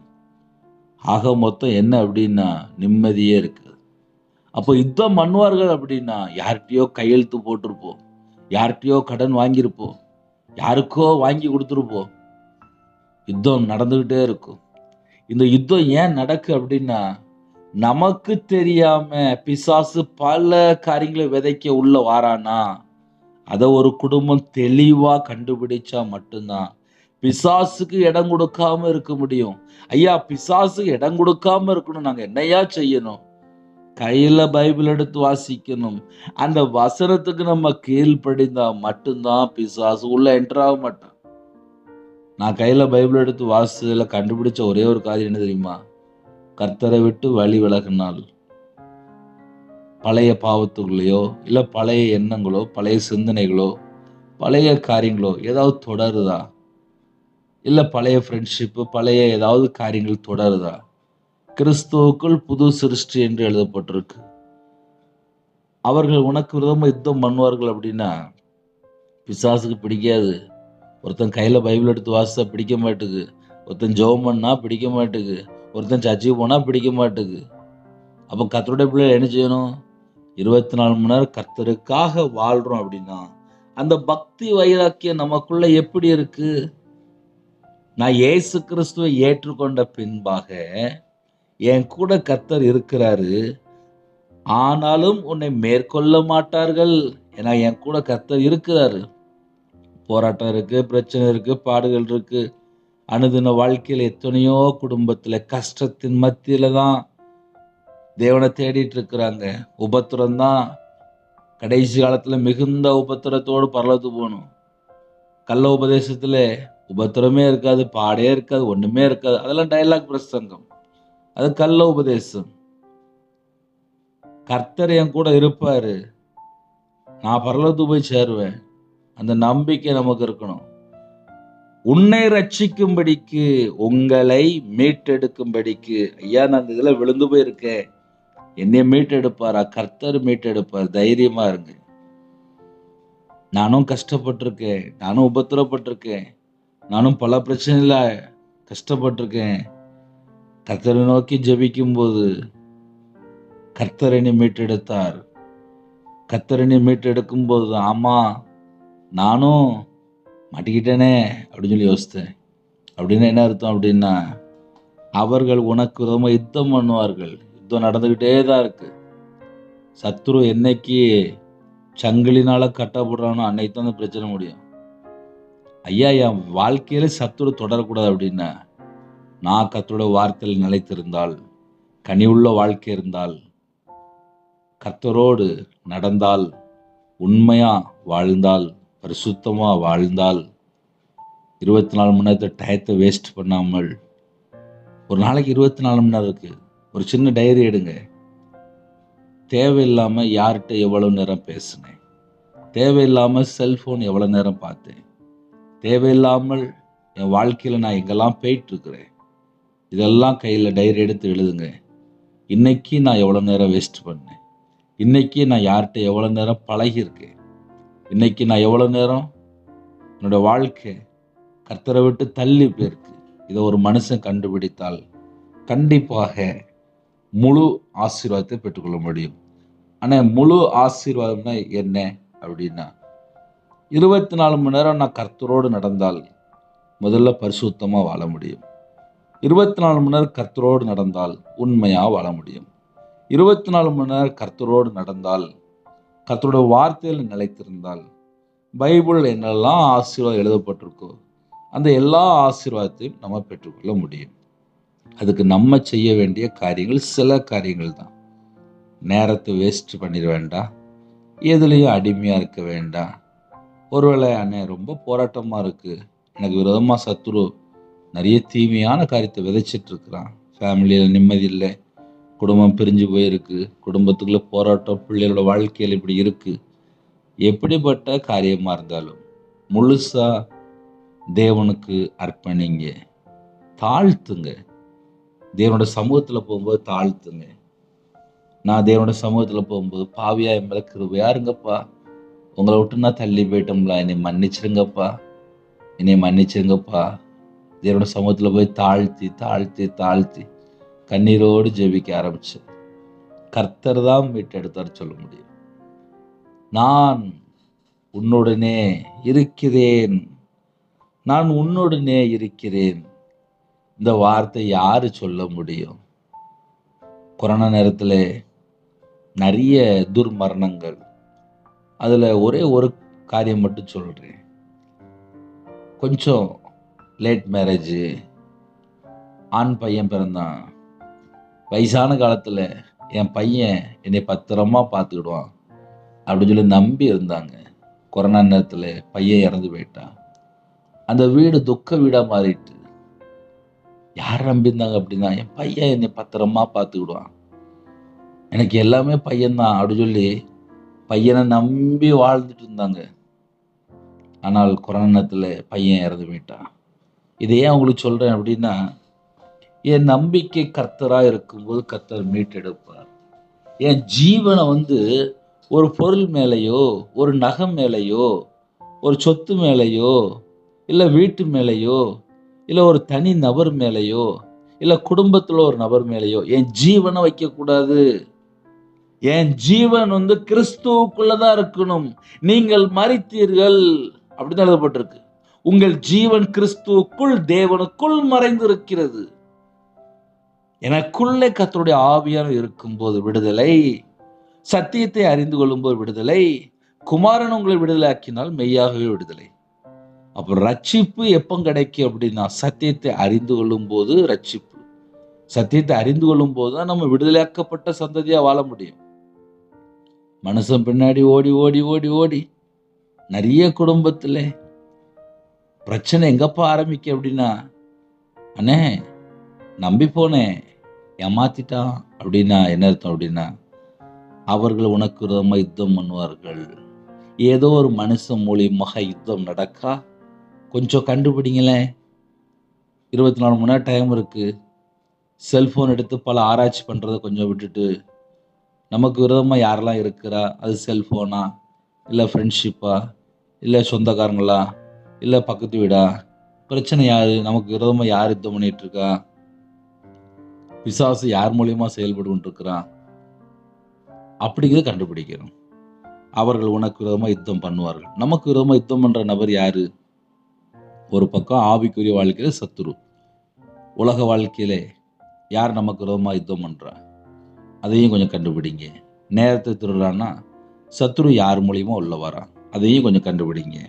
Speaker 1: ஆக மொத்தம் என்ன அப்படின்னா, நிம்மதியே இருக்குது. அப்போ யுத்தம் பண்ணுவார்கள் அப்படின்னா, யார்கிட்டயோ கையெழுத்து போட்டிருப்போம், யார்கிட்டயோ கடன் வாங்கியிருப்போம், யாருக்கோ வாங்கி கொடுத்துருப்போம். யுத்தம் நடந்துகிட்டே இருக்கும். இந்த யுத்தம் ஏன் நடக்கு அப்படின்னா, நமக்கு தெரியாம பிசாசு பல காரியங்களை விதைக்க உள்ள வாரானா, அதை ஒரு குடும்பம் தெளிவா கண்டுபிடிச்சா மட்டும்தான் பிசாசுக்கு இடம் கொடுக்காம இருக்க முடியும். ஐயா, பிசாசுக்கு இடம் கொடுக்காம இருக்கணும், நாங்க என்னையா செய்யணும்? கையில பைபிள் எடுத்து வாசிக்கணும். அந்த வசனத்துக்கு நம்ம கீழ்ப்படிந்தா மட்டும்தான் பிசாசு உள்ள என்டர் ஆக மாட்டான். நான் கையில பைபிள் எடுத்து வாசிச்சதுல கண்டுபிடிச்ச ஒரே ஒரு காரியம் என்ன தெரியுமா? கர்த்தரை விட்டு வழி விலகினால் பழைய பாவத்துக்குள்ளேயோ இல்ல பழைய எண்ணங்களோ பழைய சிந்தனைகளோ பழைய காரியங்களோ ஏதாவது தொடருதா, இல்ல பழைய ஃப்ரெண்ட்ஷிப்பு பழைய ஏதாவது காரியங்கள் தொடருதா? கிறிஸ்துவுக்குள் புது சிருஷ்டி என்று எழுதப்பட்டிருக்கு. அவர்கள் உனக்கு விரோதமா யுத்தம் பண்ணுவார்கள் அப்படின்னா பிசாசுக்கு பிடிக்காது. ஒருத்தன் கையில பைபிள் எடுத்து வாசித்தா பிடிக்க மாட்டுக்கு, ஒருத்தன் ஜெபம் பண்ணா பிடிக்க மாட்டுக்கு, ஒருத்தன் சர்ச்சுக்கு போனா பிடிக்க மாட்டுக்கு. அப்போ கர்த்தருடைய பிள்ளைகள் என்ன செய்யணும்? 24 மணி நேரம் கர்த்தருக்காக வாழ்றோம் அப்படின்னா அந்த பக்தி வைராக்கியம் நமக்குள்ள எப்படி இருக்கு? நான் இயேசு கிறிஸ்துவை ஏற்றுக்கொண்ட பின்பாக என் கூட கர்த்தர் இருக்கிறாரு, ஆனாலும் உன்னை மேற்கொள்ள மாட்டார்கள். ஏன்னா என் கூட கர்த்தர் இருக்கிறாரு. போராட்டம் இருக்கு, பிரச்சனை இருக்கு, பாடுகள் இருக்கு. அனுதின வாழ்க்கையில எத்தனையோ குடும்பத்துல கஷ்டத்தின் மத்தியில தான் தேவனை தேடிட்டு இருக்கிறாங்க. உபத்திரம் தான். கடைசி காலத்துல மிகுந்த உபத்திரத்தோடு பரலோகத்துக்கு போகணும். கள்ள உபதேசத்துல உபத்திரமே இருக்காது, பாடே இருக்காது, ஒண்ணுமே இருக்காது. அதெல்லாம் டயலாக் பிரசங்கம், அது கள்ள உபதேசம். கர்த்தர் என் கூட இருப்பாரு, நான் பரலோகத்துக்கு போய் சேருவேன், அந்த நம்பிக்கை நமக்கு இருக்கணும். உன்னை ரட்சிக்கும்படிக்கு, உங்களை மீட்டெடுக்கும்படிக்கு. ஐயா, நான் இந்த இதுல விழுந்து போயிருக்கேன், என்னை மீட்டெடுப்பாரா? கர்த்தர் மீட்டெடுப்பார், தைரியமா இருங்க. நானும் கஷ்டப்பட்டிருக்கேன், நானும் உபத்திரப்பட்டிருக்கேன், நானும் பல பிரச்சனையில கஷ்டப்பட்டிருக்கேன். கர்த்தரை நோக்கி ஜெபிக்கும் போது கர்த்தர் என்னை மீட்டெடுத்தார். கர்த்தர் என்னை மீட்டெடுக்கும் போது ஆமா நானும் மாட்டிக்கிட்டேனே அப்படின்னு சொல்லி யோசித்தேன். அப்படின்னு என்ன அர்த்தம் அப்படின்னா, அவர்கள் உனக்கு விரோதமா யுத்தம் பண்ணுவார்கள். யுத்தம் நடந்துகிட்டே தான் இருக்கு. சத்துரு என்னைக்கு சங்கிலினால கட்டப்படுறானோ அன்னைக்கு தான் பிரச்சனை முடியும். ஐயா, என் வாழ்க்கையில சத்துரு தொடரக்கூடாது அப்படின்னா நான் கர்த்தருடைய வார்த்தையில் நிலைத்திருந்தால், கனிவுள்ள வாழ்க்கை இருந்தால், கர்த்தரோடு நடந்தால், உண்மையா வாழ்ந்தால், பரிசுத்தமா வாழ்ந்தால், 24 மணி நேரத்தை டயத்தை வேஸ்ட் பண்ணாமல், ஒரு நாளைக்கு 24 மணி நேரம் இருக்கு. ஒரு சின்ன டைரி எடுங்க. தேவையில்லாமல் யார்கிட்ட எவ்வளோ நேரம் பேசினேன், தேவையில்லாமல் செல்ஃபோன் எவ்வளோ நேரம் பார்த்தேன், தேவையில்லாமல் என் வாழ்க்கையில் நான் எங்கெல்லாம் போயிட்டுருக்கிறேன், இதெல்லாம் கையில் டைரி எடுத்து எழுதுங்க. இன்னைக்கு நான் எவ்வளோ நேரம் வேஸ்ட் பண்ணேன், இன்னைக்கு நான் யார்கிட்ட எவ்வளோ நேரம் பழகியிருக்கேன், இன்னைக்கு நான் எவ்வளோ நேரம் என்னோட வாழ்க்கை கர்த்தரை விட்டு தள்ளி போயிருக்கு. இதை ஒரு மனுஷன் கண்டுபிடித்தால் கண்டிப்பாக முழு ஆசீர்வாதத்தை பெற்றுக்கொள்ள முடியும். ஆனால் முழு ஆசீர்வாதம்னா என்ன அப்படின்னா, 24 மணி நேரம் நான் கர்த்தரோடு நடந்தால் முதல்ல பரிசுத்தமாக வாழ முடியும். 24 மணி நேரம் கர்த்தரோடு நடந்தால் உண்மையாக வாழ முடியும். 24 மணி நேரம் கர்த்தரோடு நடந்தால், கர்த்தரோட வார்த்தையில் நிலைத்திருந்தால், பைபிள் என்னெல்லாம் ஆசீர்வாதம் எழுதப்பட்டிருக்கோ அந்த எல்லா ஆசீர்வாதத்தையும் நம்ம பெற்றுக்கொள்ள முடியும். அதுக்கு நம்ம செய்ய வேண்டிய காரியங்கள் சில காரியங்கள் தான். நேரத்தை வேஸ்ட் பண்ணிட வேண்டாம், எதுலேயும் அடிமையாக இருக்க வேண்டாம். ஒருவேளை அண்ணே ரொம்ப போராட்டமாக இருக்குது, எனக்கு விரோதமாக சத்துரு நிறைய தீமையான காரியத்தை விதைச்சிட்ருக்கிறான், ஃபேமிலியில் நிம்மதி இல்லை, குடும்பம் பிரிஞ்சு போயிருக்கு, குடும்பத்துக்குள்ளே போராட்டம், பிள்ளைகளோட வாழ்க்கையில் இப்படி இருக்குது. எப்படிப்பட்ட காரியமாக இருந்தாலும் முழுசாக தேவனுக்கு அர்ப்பணிங்க, தாழ்த்துங்க. தேவனோட சமூகத்தில் போகும்போது தாழ்த்துங்க. நான் தேவனோட சமூகத்தில் போகும்போது பாவியா என் மேலே கிருபையா இருங்கப்பா, உங்களை விட்டு நான் தள்ளி போயிட்டோம்ல, என்னை மன்னிச்சிருங்கப்பா, என்னை மன்னிச்சிருங்கப்பா. தேவனோட சமூகத்தில் போய் தாழ்த்தி தாழ்த்தி தாழ்த்தி கண்ணீரோடு ஜெபிக்க ஆரம்பிச்சு கர்த்தர் தான் மீட்டெடுத்தார் சொல்ல முடியும். நான் உன்னுடனே இருக்கிறேன், நான் உன்னுடனே இருக்கிறேன். இந்த வார்த்தை யாரு சொல்ல முடியும்? கொரோனா நேரத்தில் நிறைய துர்மரணங்கள். அதில் ஒரே ஒரு காரியம் மட்டும் சொல்கிறேன். கொஞ்சம் லேட் மேரேஜு, ஆண் பையன் பிறந்தான், வயசான காலத்தில் என் பையன் என்னை பத்திரமா பார்த்துக்கிடுவான் அப்படின்னு சொல்லி நம்பி இருந்தாங்க. கொரோனா நேரத்தில் பையன் இறந்து போயிட்டான். அந்த வீடு துக்க வீடாக மாறிட்டு. யார் நம்பியிருந்தாங்க அப்படின்னா, என் பையன் என்னை பத்திரமா பார்த்துக்கிடுவான், எனக்கு எல்லாமே பையன்தான் அப்படின்னு சொல்லி பையனை நம்பி வாழ்ந்துட்டு இருந்தாங்க. ஆனால் கொரோனா நேரத்தில் பையன் இறந்து போயிட்டான். இதை ஏன் உங்களுக்கு சொல்கிறேன் அப்படின்னா, என் நம்பிக்கை கர்த்தராக இருக்கும்போது கர்த்தர் மீட்டெடுப்பார். என் ஜீவனை ஒரு பொருள் மேலேயோ, ஒரு நகம் மேலேயோ, ஒரு சொத்து மேலேயோ, இல்லை வீட்டு மேலேயோ, இல்லை ஒரு தனி நபர் மேலேயோ, இல்லை குடும்பத்தில் ஒரு நபர் மேலேயோ என் ஜீவனை வைக்கக்கூடாது. என் ஜீவன் கிறிஸ்துவுக்குள்ளதான் இருக்கணும். நீங்கள் மரித்தீர்கள் அப்படிதான் எழுதப்பட்டிருக்கு. உங்கள் ஜீவன் கிறிஸ்துவுக்குள் தேவனுக்குள் மறைந்து இருக்கிறது. எனக்குள்ளே கர்த்தருடைய ஆவியானவர் இருக்கும்போது விடுதலை, சத்தியத்தை அறிந்து கொள்ளும்போது விடுதலை, குமாரன் உங்களை விடுதலை ஆக்கினால் மெய்யாகவே விடுதலை. அப்போ ரட்சிப்பு எப்போ கிடைக்கும் அப்படின்னா, சத்தியத்தை அறிந்து கொள்ளும் போது ரட்சிப்பு. சத்தியத்தை அறிந்து கொள்ளும் போது தான் நம்ம விடுதலையாக்கப்பட்ட சந்ததியா வாழ முடியும். மனுஷன் பின்னாடி ஓடி ஓடி ஓடி ஓடி நிறைய குடும்பத்தில் பிரச்சனை எங்கப்பா ஆரம்பிக்க அப்படின்னா, அண்ணே நம்பி போனேன் ஏமாத்திட்டான் அப்படின்னா என்ன அர்த்தம் அப்படின்னா, அவர்கள் உனக்கு விரோதமாக யுத்தம் பண்ணுவார்கள். ஏதோ ஒரு மனுஷன் மூலியமாக யுத்தம் நடக்கா, கொஞ்சம் கண்டுபிடிங்களேன். 24 மணி நேரம் டைம் இருக்கு. செல்போன் எடுத்து பல ஆராய்ச்சி பண்ணுறதை கொஞ்சம் விட்டுட்டு, நமக்கு விரோதமாக யாரெல்லாம் இருக்கிறா, அது செல்ஃபோனா, இல்லை ஃப்ரெண்ட்ஷிப்பா, இல்லை சொந்தக்காரங்களா, இல்லை பக்கத்து வீடா, பிரச்சனை யார், நமக்கு விரோதமாக யார் யுத்தம் பண்ணிட்டு இருக்கா, பிசாசு யார் மூலியமாக செயல்பட்டு இருக்கிறான் அப்படிங்கிறத கண்டுபிடிக்கணும். அவர்கள் உனக்கு விரோதமாக யுத்தம் பண்ணுவார்கள். நமக்கு விரோதமாக யுத்தம் பண்ணுற நபர் யாரு? ஒரு பக்கம் ஆவிக்குரிய வாழ்க்கையில் சத்துரு, உலக வாழ்க்கையிலே யார் நமக்கு விரோதமாக யுத்தம் பண்ணுறா அதையும் கொஞ்சம் கண்டுபிடிங்க. நேரத்தை திருடுறான்னா சத்துரு யார் மூலியமாக உள்ள வரான் அதையும் கொஞ்சம் கண்டுபிடிங்க.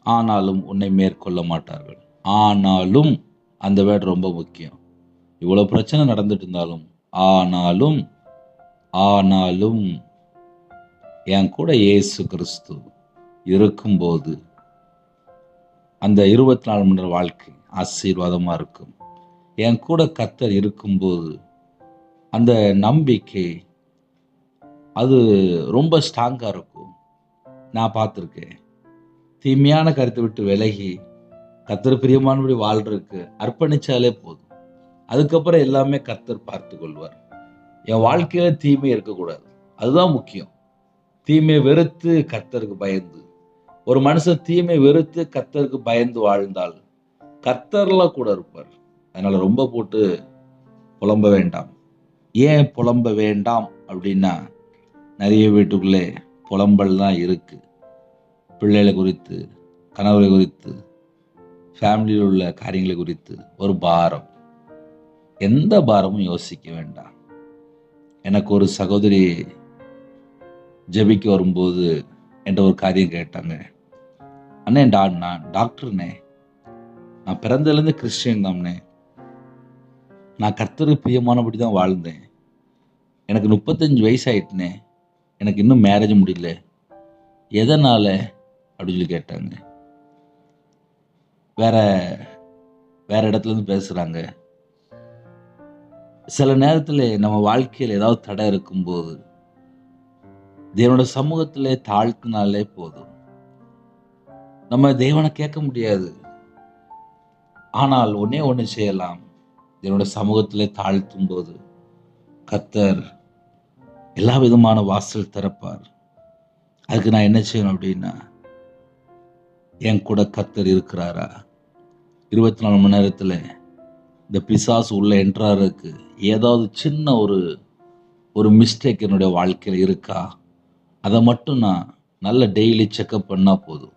Speaker 1: ஆனாலும் உன்னை மேற்கொள்ள மாட்டார்கள். ஆனாலும் அந்த வேர்டு ரொம்ப முக்கியம். இவ்வளோ பிரச்சனை நடந்துட்டு இருந்தாலும், ஆனாலும் ஆனாலும் என் கூட இயேசு கிறிஸ்து இருக்கும்போது அந்த 24 மணி நேர வாழ்க்கை ஆசீர்வாதமா இருக்கும். என் கூட கர்த்தர் இருக்கும்போது அந்த நம்பிக்கை அது ரொம்ப ஸ்ட்ராங்கா இருக்கும். நான் பார்த்துருக்கேன். தீமையான கருத்தை விட்டு விலகி கர்த்தர் பிரியமானபடி வாழ்றதுக்கு அர்ப்பணிச்சாலே போதும். அதுக்கப்புறம் எல்லாமே கர்த்தர் பார்த்து கொள்வார். என் வாழ்க்கையில தீமை இருக்கக்கூடாது. அதுதான் முக்கியம். தீமையை வெறுத்து கர்த்தருக்கு பயந்து, ஒரு மனுஷன் தீமை வெறுத்து கர்த்தருக்கு பயந்து வாழ்ந்தால் கர்த்தர்லாம் கூட இருப்பார். அதனால ரொம்ப போட்டு புலம்ப வேண்டாம். ஏன் புலம்ப வேண்டாம் அப்படின்னா, நிறைய வீட்டுக்குள்ளே புலம்பல் தான் இருக்கு. பிள்ளைகளை குறித்து, கணவரை குறித்து, ஃபேமிலியில் உள்ள காரியங்களை குறித்து ஒரு பாரம். எந்த பாரமும் யோசிக்க வேண்டாம். எனக்கு ஒரு சகோதரி ஜெபிக்க வரும்போது என்கிட்ட ஒரு காரியம் கேட்டாங்க. அண்ணே, நான் டாக்டர்ண்ணே, நான் பிறந்ததுலேருந்து கிறிஸ்டியன் தான்ண்ணே, நான் கர்த்தருக்கு பிரியமானபடி தான் வாழ்ந்தேன், எனக்கு 35 வயசு ஆயிட்டுனே, எனக்கு இன்னும் மேரேஜ் முடியல, எதனால அப்படின்னு சொல்லி கேட்டாங்க. வேற வேற இடத்துல இருந்து பேசுறாங்க. சில நேரத்தில் நம்ம வாழ்க்கையில் ஏதாவது தடை இருக்கும்போது தேவனோட சமூகத்திலே தாழ்த்தினாலே போதும். நம்ம தேவனை கேட்க முடியாது. ஆனால் ஒன்னே ஒன்று செய்யலாம். தேவனோட சமூகத்திலே தாழ்த்தும் போது கர்த்தர் எல்லா விதமான வாசல் திறப்பார். அதுக்கு நான் என்ன செய்யணும் அப்படின்னா, என் கூட கர்த்தர் இருக்கிறாரா? 24 மணி நேரத்தில் இந்த பிசாசு உள்ள என்ட்ராருக்கு ஏதாவது சின்ன ஒரு மிஸ்டேக் என்னுடைய வாழ்க்கையில் இருக்கா? அதை மட்டும் நான் நல்ல டெய்லி செக்அப் பண்ணால் போதும்.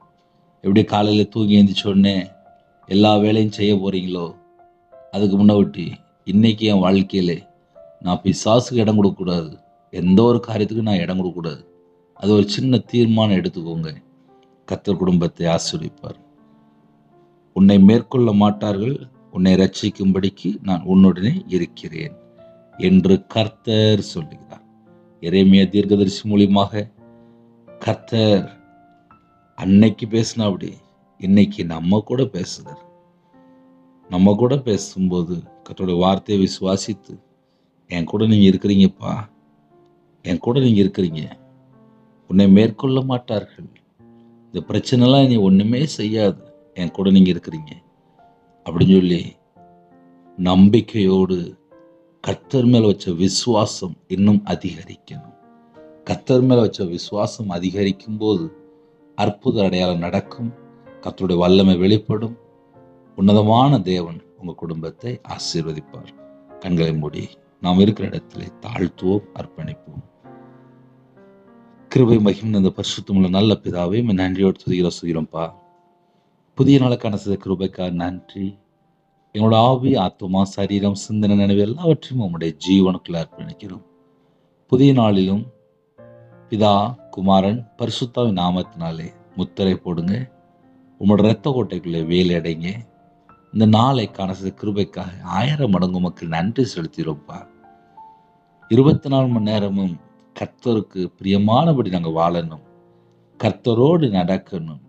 Speaker 1: எப்படி காலையில் தூங்கி எழுந்திரிச்ச உடனே எல்லா வேலையும் செய்ய போகிறீங்களோ, அதுக்கு முன்னாடி இன்னைக்கு என் வாழ்க்கையில் நான் பிசாசுக்கு இடம் கொடுக்கக்கூடாது, எந்த ஒரு காரியத்துக்கும் நான் இடம் கொடுக்கக்கூடாது. அது ஒரு சின்ன தீர்மானம் எடுத்துக்கோங்க. கர்த்தர் குடும்பத்தை ஆசீர்வதிப்பார். உன்னை மேற்கொள்ள மாட்டார்கள், உன்னை ரட்சிக்கும்படிக்கு நான் உன்னுடனே இருக்கிறேன் என்று கர்த்தர் சொல்லுகிறார். எரேமியா தீர்க்கதரிசி மூலியமாக கர்த்தர் அன்னைக்கு பேசினா அப்படி இன்னைக்கு நம்ம கூட பேசுகிறார். நம்ம கூட பேசும்போது கர்த்தருடைய வார்த்தையை விசுவாசித்து, என் கூட நீங்க இருக்கிறீங்கப்பா, என் கூட நீங்க இருக்கிறீங்க, உன்னை மேற்கொள்ள மாட்டார்கள், இந்த பிரச்சனைலாம் நீ ஒண்ணுமே செய்யாது, என் கூட நீங்க இருக்கிறீங்க அப்படின்னு சொல்லி நம்பிக்கையோடு கர்த்தர் மேல வச்ச விசுவாசம் இன்னும் அதிகரிக்கணும். கர்த்தர் மேல வச்ச விசுவாசம் அதிகரிக்கும் போது அற்புத அடையாளம் நடக்கும். கர்த்தருடைய வல்லமை வெளிப்படும். உன்னதமான தேவன் உங்க குடும்பத்தை ஆசீர்வதிப்பார். கண்களை மூடி நாம் இருக்கிற இடத்திலே தாழ்த்துவோம், அர்ப்பணிப்போம். கிருபை மகிமை இந்த பரிசுத்தமுள்ள நல்ல பிதாவே, நன்றியோடு துதிக்கிறோம்ப்பா. புதிய நாளுக்கான சில கிருபைக்கா நன்றி. எங்களோட ஆவி, ஆத்துமா, சரீரம், சிந்தனை, நினைவு எல்லாவற்றையும் உங்களுடைய ஜீவனுக்குள்ள அர்ப்பணிக்கிறோம். புதிய நாளிலும் பிதா, குமாரன், பரிசுத்தாவின் நாமத்தினாலே முத்திரை போடுங்க. உங்களோட இரத்த கோட்டைக்குள்ளே வேலை அடைங்க. இந்த நாளை காண சில கிருபைக்காக 1000 மடங்கு மக்கள் நன்றி செலுத்திடும்ப்பா. 24 மணி நேரமும் கர்த்தருக்கு பிரியமானபடி நாங்கள் வாழணும், கர்த்தரோடு நடக்கணும்.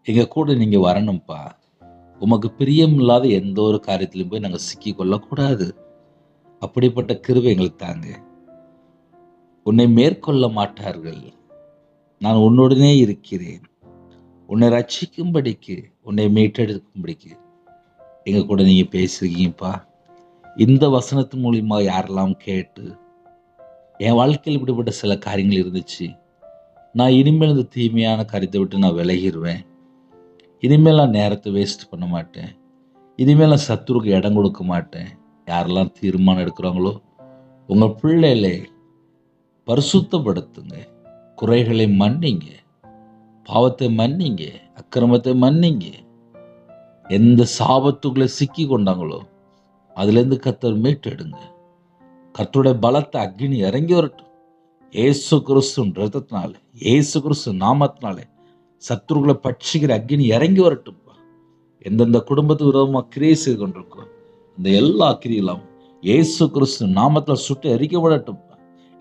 Speaker 1: எங்க கூட நீங்க வரணும்ப்பா. உமக்கு பிரியம் இல்லாத எந்த ஒரு காரியத்திலும் போய் நாங்கள் சிக்கி கொள்ளக்கூடாது. அப்படிப்பட்ட கிருபை எங்களுக்கு தாங்க. உன்னை மேற்கொள்ள மாட்டார்கள், நான் உன்னுடனே இருக்கிறேன், உன்னை ரட்சிக்கும்படிக்கு, உன்னை மீட்டெடுக்கும்படிக்கு எங்க கூட நீங்க பேசுறீங்கப்பா. இந்த வசனத்தின் மூலியமா யாரெல்லாம் கேட்டு என் வாழ்க்கையில் இப்படிப்பட்ட சில காரியங்கள் இருந்துச்சு, நான் இனிமேல் இந்த தீமையான காரியத்தை விட்டு நான் விலகிடுவேன், இனிமேல் நான் நேரத்தை வேஸ்ட் பண்ண மாட்டேன், இனிமேல் நான் சத்துருக்கு இடம் கொடுக்க மாட்டேன், யாரெல்லாம் தீர்மானம் எடுக்கிறாங்களோ உங்க பிள்ளைகளை பரிசுத்தப்படுத்துங்க, குறைகளை மன்னிங்க, பாவத்தை மன்னிங்க, அக்கிரமத்தை மன்னிங்க. எந்த சாபத்துக்குள்ள சிக்கி கொண்டாங்களோ அதுலேருந்து கர்த்தர் மீட்டெடுங்க. கர்த்தருடைய பலத்தை அக்னி இறங்கி வரட்டும். ஏசு கிறிஸ்து ரத்தத்தினாலே, ஏசு கிறிஸ்து நாமத்தினாலே சத்துருக்களை பட்சிக்கிற அக்னி இறங்கி வரட்டும்ப்பா. எந்தெந்த குடும்பத்துக்கு விரோதமாக கிரியை செய்து கொண்டிருக்கோ இந்த எல்லா கிரியெல்லாம் இயேசு கிறிஸ்து நாமத்தில் சுட்டு எரிக்கப்படட்டும்.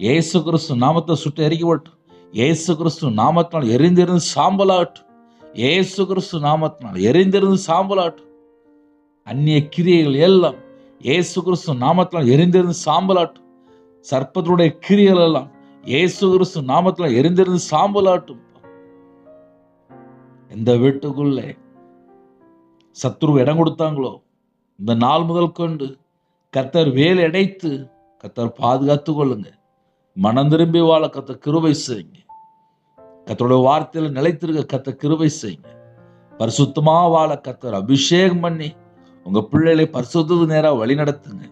Speaker 1: இயேசு கிறிஸ்து நாமத்தில் சுட்டு எரிக்கப்படட்டும். இயேசு கிறிஸ்து நாமத்தினால் எரிந்திருந்து சாம்பலாகட்டும். இயேசு கிறிஸ்து நாமத்தினால் எரிந்திருந்து சாம்பலாகட்டும். அந்நிய கிரியைகள் எல்லாம் இயேசு கிறிஸ்து நாமத்தினால் எரிந்திருந்து சாம்பலாகட்டும். சர்ப்பத்துடைய கிரியைகள் எல்லாம் இயேசு கிறிஸ்து நாமத்தினால் எரிந்திருந்து சாம்பலாகட்டும். எந்த வீட்டுக்குள்ளே சத்துரு இடம் கொடுத்தாங்களோ இந்த நாள் முதல் கொண்டு கர்த்தர் வேலை அடைத்து கர்த்தர் பாதுகாத்து கொள்ளுங்க. மனம் திரும்பி வாழ கர்த்தர் கிருபை செய்யுங்க. கர்த்தருடைய வார்த்தையில நிலைத்திருக்க கர்த்தர் கிருபை செய்யுங்க. பரிசுத்தமா வாழ கர்த்தர் அபிஷேகம் பண்ணி உங்க பிள்ளைகளை பரிசுத்தத்துக்கு நேராக வழி நடத்துங்க.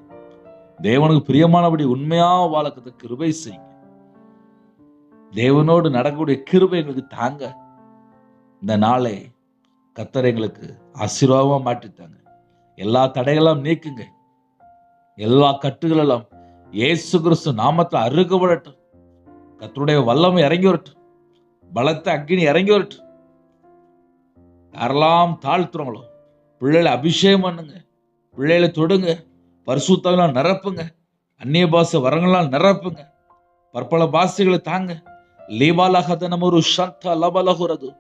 Speaker 1: தேவனுக்கு பிரியமானபடி உண்மையா வாழ கர்த்தர் கிருபை செய்யுங்க. தேவனோடு நடக்கக்கூடிய கிருபை எங்களுக்கு தாங்க. இந்த நாளை கர்த்தர் எங்களுக்கு ஆசீர்வாதமா மாற்றித்தாங்க. எல்லா தடைகளெல்லாம் நீக்குங்க. எல்லா கட்டுகளெல்லாம் இயேசு கிறிஸ்து நாமத்தில் அறுக்கப்படட்டும். கர்த்தருடைய வல்லமை இறங்கி வரட்டும். பலத்த அக்கினி இறங்கி வரட்டும். யாரெல்லாம் தாழ்த்துறோங்களோ பிள்ளைகளை அபிஷேகம் பண்ணுங்க. பிள்ளைகளை தொடுங்க. பரிசுத்தம் நிரப்புங்க. அந்நிய பாஷை வரங்களால் நிரப்புங்க. பற்பல பாஷைகளை தாங்க. லீபாலகத நம்ம ஒரு சந்த லபலகுறது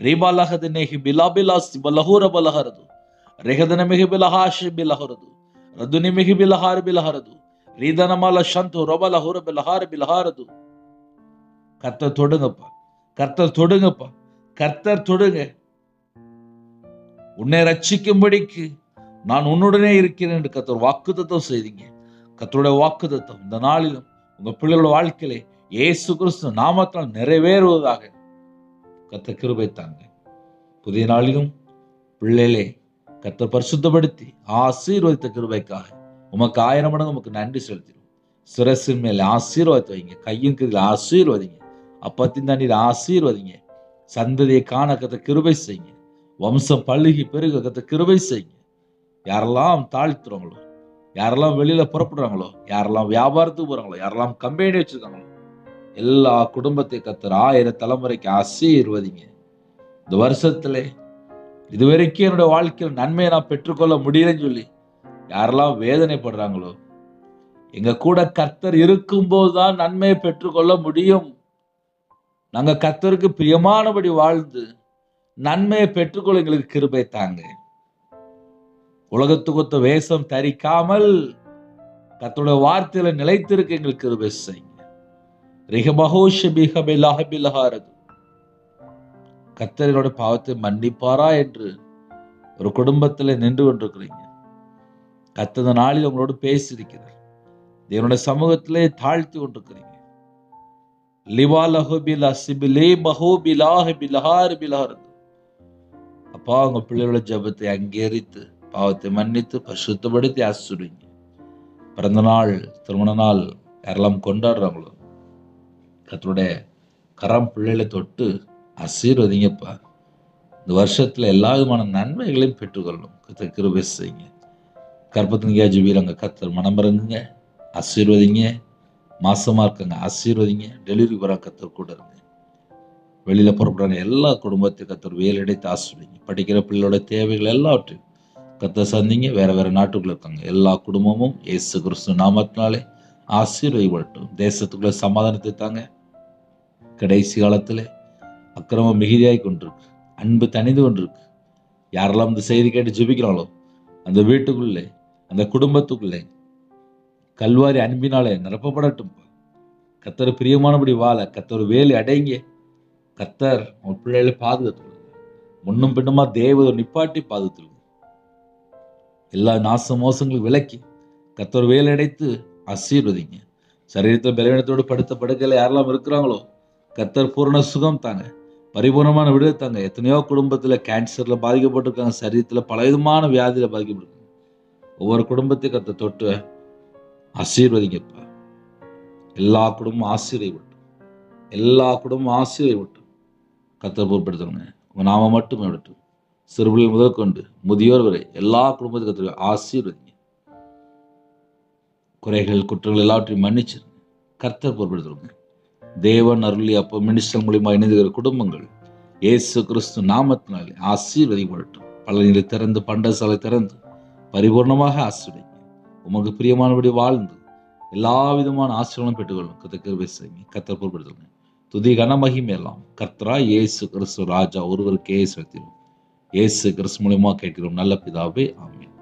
Speaker 1: ரீபாலகத நேகி பிலாபிலாசி பலஹூர பலஹரது ரெகதன மிகு பிலஹாஷி பிலஹரது ரதுனி மிகு பிலஹார் பிலஹரது ரீதனமால சந்து ரொபலஹூர பிலஹார் பிலஹாரது. கர்த்தர் தொடுங்கப்பா. கர்த்தர் தொடுங்கப்பா. கர்த்தர் தொடுங்க. உன்னை ரட்சிக்கும்படிக்கு நான் உன்னுடனே இருக்கிறேன் என்று கர்த்தர் வாக்குத்தத்தம் செய்தீங்க. கர்த்தருடைய வாக்குத்தத்தம் இந்த நாளிலும் உங்க பிள்ளைகளோட வாழ்க்கையிலே இயேசு கிறிஸ்து நாமத்தால் நிறைவேறுவதாக கர்த்தர் கிருபை தாங்க. புதிய நாளிலும் பிள்ளைகளே கர்த்தர் பரிசுத்தப்படுத்தி ஆசீர்வதித்த கிருபைக்காக உமக்கு 1000 மடங்கு உமக்கு நன்றி செலுத்திடும். சிரசின் மேல ஆசீர்வாதத்தை வைங்க. கையின் கீழ் ஆசீர்வதிங்க. அப்பத்தின் தண்ணீர் ஆசீர்வதிங்க. சந்ததியை காண கர்த்தர் கிருபை செய்யுங்க. வம்சம் பழுகி பெருக கர்த்தர் கிருபை செய்யுங்க. யாரெல்லாம் தாழ்த்துறாங்களோ, யாரெல்லாம் வெளியில புறப்படுறாங்களோ, யாரெல்லாம் வியாபாரத்துக்கு போறாங்களோ, யாரெல்லாம் கம்பெனி வச்சிருக்காங்களோ எல்லா குடும்பத்தை கர்த்தர் 1000 தலைமுறைக்கு ஆசீர்வதிங்க. இந்த வருஷத்துல இதுவரைக்கும் என்னோட வாழ்க்கையில் நன்மையை நான் பெற்றுக்கொள்ள முடியலன்னு சொல்லி யாரெல்லாம் வேதனைப்படுறாங்களோ, எங்க கூட கர்த்தர் இருக்கும்போது தான் நன்மையை பெற்றுக்கொள்ள முடியும். நாங்க கர்த்தருக்கு பிரியமானபடி வாழ்ந்து நன்மையை பெற்றுக்கொள்ள எங்களுக்கு கிருபை தாங்க. உலகத்துக்கு வேஷம் தரிக்காமல் கர்த்தருடைய வார்த்தையில நிலைத்திருக்க எங்களுக்கு கிருபை செய்யுங்க. கர்த்தரோட பாவத்தை மன்னிப்பாரா என்று ஒரு குடும்பத்தில் நின்று கொண்டிருக்கிறீங்க. கர்த்தர் நாளில் உங்களோடு பேசியிருக்கிறார். தேவனுடைய சமூகத்திலே தாழ்த்தி கொண்டிருக்கிறீங்க. அப்பா உங்க பிள்ளைகளோட ஜெபத்தை அங்கீகரித்து பாவத்தை மன்னித்து பரிசுத்தப்படுத்தி ஆசீர்வதிங்க. பிறந்த நாள் திருமண நாள் யாரெல்லாம் கொண்டாடுறாங்களோ கர்த்தருடைய கரம் பிள்ளைகளை தொட்டு ஆசீர்வதிங்கப்பா. இந்த வருஷத்துல எல்லா விதமான நன்மைகளையும் பெற்றுக்கொள்ளணும். கர்த்தர் கிருபை செய்யுங்க. கர்ப்பத்தின் ஜீவிரங்க கர்த்தர் மனமிறங்குங்க, ஆசீர்வதிங்க. மாசமா இருக்காங்க ஆசீர்வதிங்க. டெலிவரி வர கர்த்தர் கூட இருங்க. வெளியில புறப்படுறாங்க எல்லா குடும்பத்தையும் கர்த்தர் வேலையடைத்து ஆசீர்வதிங்க. படிக்கிற பிள்ளையோட தேவைகள் எல்லாவற்றையும் கர்த்தர் சந்திங்க. வேற வேற நாட்டுக்குள்ள இருக்காங்க எல்லா குடும்பமும் இயேசு கிறிஸ்து நாமத்தினாலே ஆசீர்வதிக்கப்படட்டும். தேசத்துக்குள்ள சமாதானத்தை தாங்க. கடைசி காலத்துல அக்கிரமம் மிகுதியாய் கொண்டிருக்கு. அன்பு தனிந்து கொண்டிருக்கு. யாரெல்லாம் இந்த செய்தி கேட்டு ஜெபிக்கிறாங்களோ அந்த வீட்டுக்குள்ளே அந்த குடும்பத்துக்குள்ளே கல்வாரி அன்பினாலே நிரப்பப்படட்டும். கர்த்தர் பிரியமானபடி வாழ கர்த்தர் வேலை அடைங்க. கர்த்தர் உன் பிள்ளைகளை பாதுகாத்துக்கொள்ளுங்க. முன்னும் பின்னுமா தேவதை நிப்பாட்டி பாதுகாத்துக்கொள்ளுங்க. எல்லா நாச மோசங்களும் விலக்கி கர்த்தர் வேலை அடைத்து ஆசீர்வதிங்க. சரீரத்தில் பலவீனத்தோடு படுத்த படுக்கையில யாரெல்லாம் இருக்கிறாங்களோ கர்த்தர் பூரண சுகம் தாங்க. பரிபூர்ணமான விடுதலை தாங்க. எத்தனையோ குடும்பத்துல கேன்சர்ல பாதிக்கப்பட்டிருக்காங்க. சரீரத்துல பலவிதமான வியாதியில பாதிக்கப்பட்டிருக்காங்க. ஒவ்வொரு குடும்பத்தையும் கர்த்தர் தொட்டு ஆசீர்வதிங்கப்பா. எல்லா குடும்பமும் ஆசீர்வதிப்பட்டும். எல்லா குடும்பமும் ஆசீர்வதிப்பட்டும். கர்த்தர் பொறுப்படுத்துங்க. உங்க நாம மட்டுமே விடட்டும். சிறுபிள்ளை முதல் கொண்டு முதியோர் வரை எல்லா குடும்பத்தையும் கர்த்தர் ஆசீர்வதிங்க. குறைகள் குற்றங்கள் எல்லாவற்றையும் மன்னிச்சிருங்க. கர்த்தர் பொறுப்படுத்துங்க. தேவன் அருளி அப்போ மினிஸ்டர் மூலியமா இணைந்துகிற குடும்பங்கள் இயேசு கிறிஸ்து நாமத்தினாலே ஆசீர்வதிக்கப்படட்டும். பலனிலை திறந்து பண்டசாலை திறந்து பரிபூர்ணமாக ஆசிர்வதிங்க. உமக்கு பிரியமானபடி வாழ்ந்து எல்லா விதமான ஆசீர்வாதம் பெற்றுக்கொள்ளும். கர்த்தர் கிருபை செய்யுங்க. கர்த்தர் பொறுப்படுத்துங்க. துதி கனமகிமை எல்லாம் கர்த்தரா இயேசு கிறிஸ்து ராஜா ஒருவருக்கே செலுத்திடும். இயேசு கிறிஸ்து மூலமா கேட்கிறோம் நல்ல பிதாவே, ஆமென்.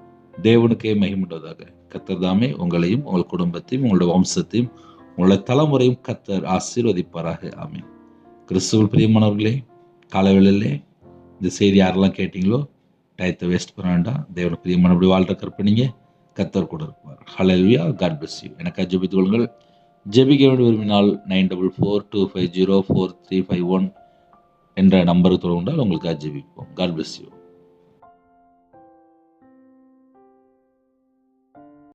Speaker 1: தேவனுக்கே மகிமையுண்டாவதாக. கர்த்தர் தாமே உங்களையும் உங்கள் குடும்பத்தையும் உங்களுடைய வம்சத்தையும் உங்களுடைய தலைமுறையும் கர்த்தர் ஆசீர்வதிப்பாராக. ஆமென். கிறிஸ்துவில் பிரியமானவர்களே, காலவேளையிலே இந்த செய்தி யாரெல்லாம் கேட்டீங்களோ டயத்தை வேஸ்ட் பண்ண வேண்டாம். தேவனுக்கு பிரியமானபடி வாழ்ற கற்பனைங்க. கர்த்தர் கூட இருப்பார். ஹல்லேலூயா. God bless you. எனக்கு ஜெபித்துக் கொள்ளுங்கள். ஜெபிக்க வேண்டி விரும்பினால் 9442504351 என்ற நம்பருக்கு தொடர்பு கொண்டால் உங்களுக்கு ஜெபிப்போம். God bless you.